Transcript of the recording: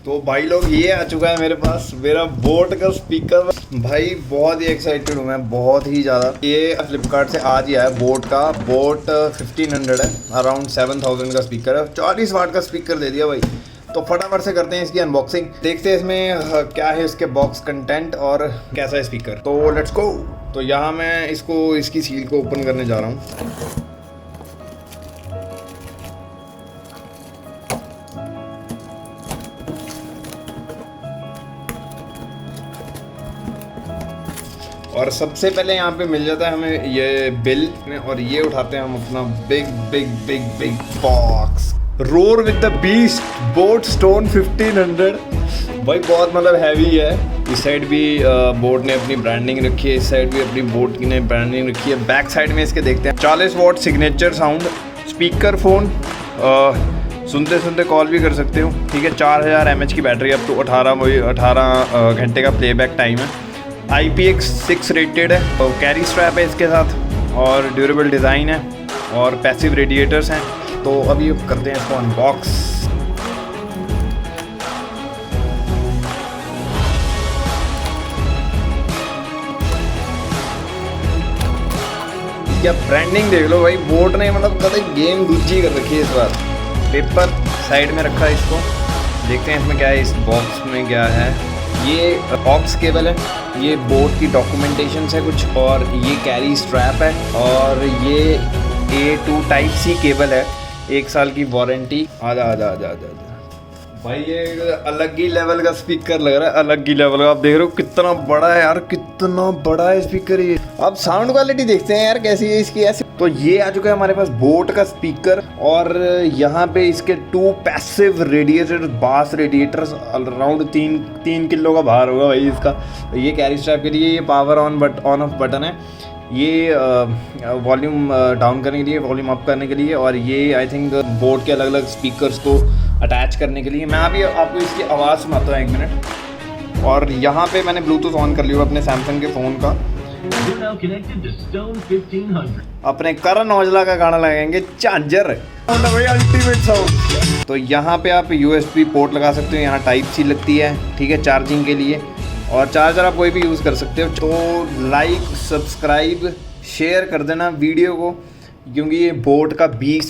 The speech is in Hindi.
तो भाई लोग ये आ चुका है मेरे पास मेरा बोट का स्पीकर। भाई बहुत ही एक्साइटेड हूँ मैं, बहुत ही ज़्यादा। ये फ्लिपकार्ट से आज ही आया बोट का। बोट 1500 है, अराउंड 7000 का स्पीकर है। 40 वाट का स्पीकर दे दिया भाई। तो फटाफट से करते हैं इसकी अनबॉक्सिंग, देखते हैं इसमें क्या है इसके बॉक्स कंटेंट और कैसा है स्पीकर। तो लेट्स गो। तो यहाँ मैं इसकी सील को ओपन करने जा रहा हूँ। और सबसे पहले यहाँ पे मिल जाता है हमें ये बिल, और ये उठाते हैं हम अपना big big big big box. Roar with the beast boat stone 1500। भाई बहुत मतलब हैवी है। इस साइड भी बोट ने अपनी ब्रांडिंग रखी है, इस साइड भी अपनी बोट की ने ब्रांडिंग रखी है। बैक साइड में इसके देखते हैं 40 what signature sound, speaker phone, सुनते सुनते कॉल भी कर सकते हो। ठीक है, 4000 mAh की बैटरी, अब तो 18 घंटे का प्लेबैक टाइम है। IPX6 रेटेड है। तो कैरी स्ट्रैप है इसके साथ और ड्यूरेबल डिज़ाइन है और पैसिव रेडिएटर्स हैं। तो अभी करते हैं इसको अनबॉक्स। क्या ब्रांडिंग देख लो भाई, बोट ने मतलब कभी गेम दूजी कर रखी है इस बार। पेपर साइड में रखा है इसको, देखते हैं इसमें क्या है। इस बॉक्स में क्या है, ये ऑक्स केबल है, ये बोट की डॉक्यूमेंटेशन है कुछ, और ये कैरी स्ट्रैप है, और ये A2 टाइप सी केबल है, 1 साल की वारंटी। आजा भाई, ये अलग ही लेवल का स्पीकर लग रहा है, अलग ही लेवल का। आप देख रहे हो कितना बड़ा है यार, कितना बड़ा है स्पीकर ये। अब साउंड क्वालिटी देखते हैं यार कैसी है इसकी। ऐसे तो ये आ चुका है हमारे पास बोट का स्पीकर, और यहाँ पे इसके 2 पैसिव रेडिएटर, बास रेडिएटर्स, अराउंड 3 किलो का भार होगा भाई इसका। ये कैरी स्ट्रैप के लिए, ये पावर ऑन ऑफ बटन है, ये वॉल्यूम डाउन करने के लिए, वॉल्यूम अप करने के लिए, और ये आई थिंक बोट के अलग अलग स्पीकर्स को अटैच करने के लिए। मैं अभी आपको इसकी आवाज़ सुनाता हूँ 1 मिनट। और यहाँ पे मैंने ब्लूटूथ ऑन कर लिया अपने सैमसंग के फ़ोन का। अपने करण औजला का गाना लगाएंगे झांझर, भाई अल्टीमेट साउंड। तो यहाँ पे आप USB पोर्ट लगा सकते हो, यहाँ टाइप सी लगती है, ठीक है, चार्जिंग के लिए, और चार्जर आप कोई भी यूज़ कर सकते हो। तो लाइक, सब्सक्राइब, शेयर कर देना वीडियो को, क्योंकि ये बोट का बीस्ट